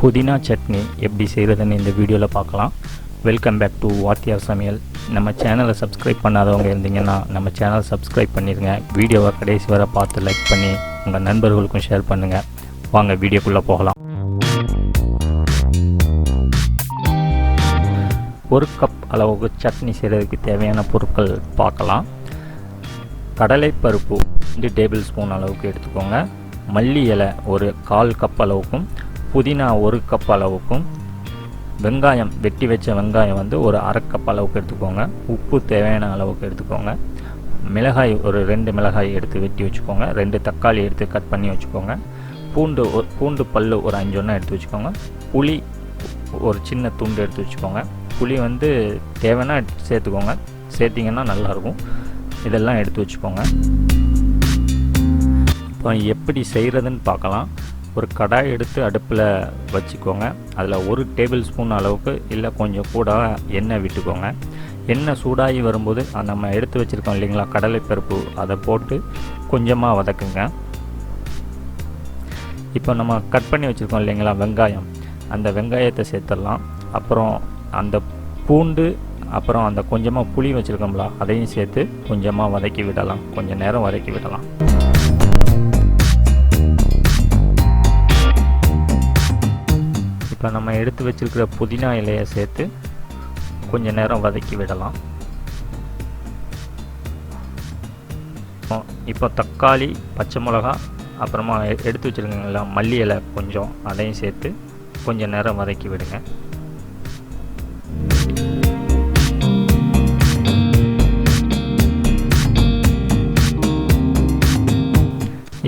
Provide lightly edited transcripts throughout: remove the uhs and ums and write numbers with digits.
புதினா சட்னி எப்படி செய்கிறதுன்னு இந்த வீடியோவில் பார்க்கலாம். வெல்கம் பேக் டு வாத்தியார் சமையல். நம்ம சேனலை சப்ஸ்கிரைப் பண்ணாதவங்க இருந்தீங்கன்னா நம்ம சேனலை சப்ஸ்கிரைப் பண்ணிடுங்க. வீடியோவை கடைசி வரை பார்த்து லைக் பண்ணி உங்கள் நண்பர்களுக்கும் ஷேர் பண்ணுங்கள். வாங்க வீடியோக்குள்ளே போகலாம். 1 கப் அளவுக்கு சட்னி செய்கிறதுக்கு தேவையான பொருட்கள் பார்க்கலாம். கடலைப்பருப்பு 2 டேபிள் ஸ்பூன் அளவுக்கு எடுத்துக்கோங்க. மல்லி இலை ஒரு 1/4 கப் அளவுக்கும், புதினா 1 கப் அளவுக்கும், வெங்காயம் வெட்டி வச்ச வெங்காயம் ஒரு 1/2 கப் அளவுக்கு எடுத்துக்கோங்க. உப்பு தேவையான அளவுக்கு எடுத்துக்கோங்க. மிளகாய் ஒரு 2 மிளகாய் எடுத்து வெட்டி வச்சுக்கோங்க. 2 தக்காளி எடுத்து கட் பண்ணி வச்சுக்கோங்க. பூண்டு பல் ஒரு 5 ஒன்றா எடுத்து வச்சுக்கோங்க. புளி ஒரு சின்ன துண்டு எடுத்து வச்சுக்கோங்க. புளி தேவைன்னா சேர்த்துக்கோங்க, சேர்த்திங்கன்னா நல்லாயிருக்கும். இதெல்லாம் எடுத்து வச்சுக்கோங்க. இப்போ எப்படி செய்கிறதுன்னு பார்க்கலாம். ஒரு கடாய் எடுத்து அடுப்பில் வச்சுக்கோங்க. அதில் 1 டேபிள் ஸ்பூன் அளவுக்கு இல்லை கொஞ்சம் கூட எண்ணெய் விட்டுக்கோங்க. எண்ணெய் சூடாகி வரும்போது நம்ம எடுத்து வச்சுருக்கோம் இல்லைங்களா கடலைப்பருப்பு, அதை போட்டு கொஞ்சமாக வதக்குங்க. இப்போ நம்ம கட் பண்ணி வச்சுருக்கோம் இல்லைங்களா வெங்காயம், அந்த வெங்காயத்தை சேர்த்துடலாம். அப்புறம் அந்த பூண்டு, அப்புறம் அந்த கொஞ்சமாக புளி வச்சுருக்கோம்ல அதையும் சேர்த்து கொஞ்சமாக வதக்கி விடலாம். கொஞ்சம் நேரம் வதக்கி விடலாம். இப்போ நம்ம எடுத்து வச்சுருக்கிற புதினா இலையை சேர்த்து கொஞ்சம் நேரம் வதக்கி விடலாம். இப்போ தக்காளி, பச்சை மிளகா, அப்புறமா எடுத்து வச்சுருக்கீங்களா மல்லி இலை கொஞ்சம், அதையும் சேர்த்து கொஞ்சம் நேரம் வதக்கி விடுங்க.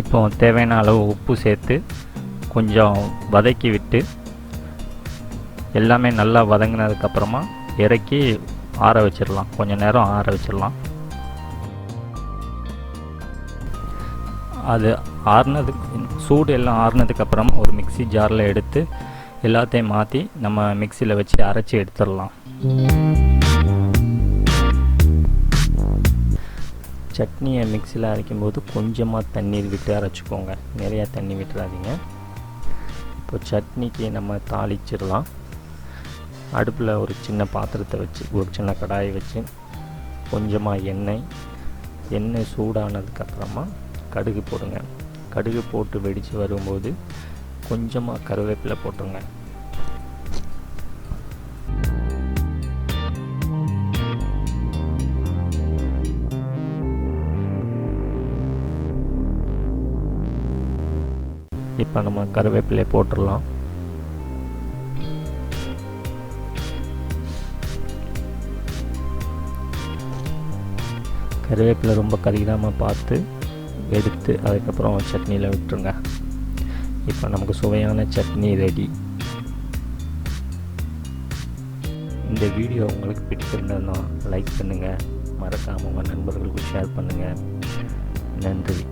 இப்போ தேவையான அளவு உப்பு சேர்த்து கொஞ்சம் வதக்கி விட்டு எல்லாமே நல்லா வதங்கினதுக்கப்புறமா இறக்கி ஆற வச்சிடலாம். கொஞ்சம் நேரம் ஆற வச்சிடலாம். அது சூடு எல்லாம் ஆறுனதுக்கப்புறமா ஒரு மிக்ஸி ஜாரில் எடுத்து எல்லாத்தையும் மாற்றி நம்ம மிக்சியில் வச்சு அரைச்சி எடுத்துடலாம். சட்னியை மிக்சியில் அரைக்கும்போது கொஞ்சமாக தண்ணீர் விட்டு அரைச்சிக்கோங்க, நிறையா தண்ணி விட்டுறாதீங்க. இப்போ சட்னிக்கு நம்ம தாளிச்சிடலாம். அடுப்பில் ஒரு சின்ன பாத்திரத்தை வச்சு ஒரு சின்ன கடாயை வச்சு கொஞ்சமாக எண்ணெய் சூடானதுக்கப்புறமா கடுகு போடுங்க. கடுகு போட்டு வெடித்து வரும்போது கொஞ்சமாக கருவேப்பிலை போட்டுருங்க. இப்போ நம்ம கருவேப்பிலை போட்டுடலாம். கருவேப்பிலை ரொம்ப கருகிடாமல் பார்த்து எடுத்து அதுக்கப்புறம் சட்னியில் விட்டுருங்க. இப்போ நமக்கு சுவையான சட்னி ரெடி. இந்த வீடியோ உங்களுக்கு பிடிச்சிருந்ததுன்னா லைக் பண்ணுங்கள், மறக்காமல் உங்கள் நண்பர்களுக்கு ஷேர் பண்ணுங்கள். நன்றி.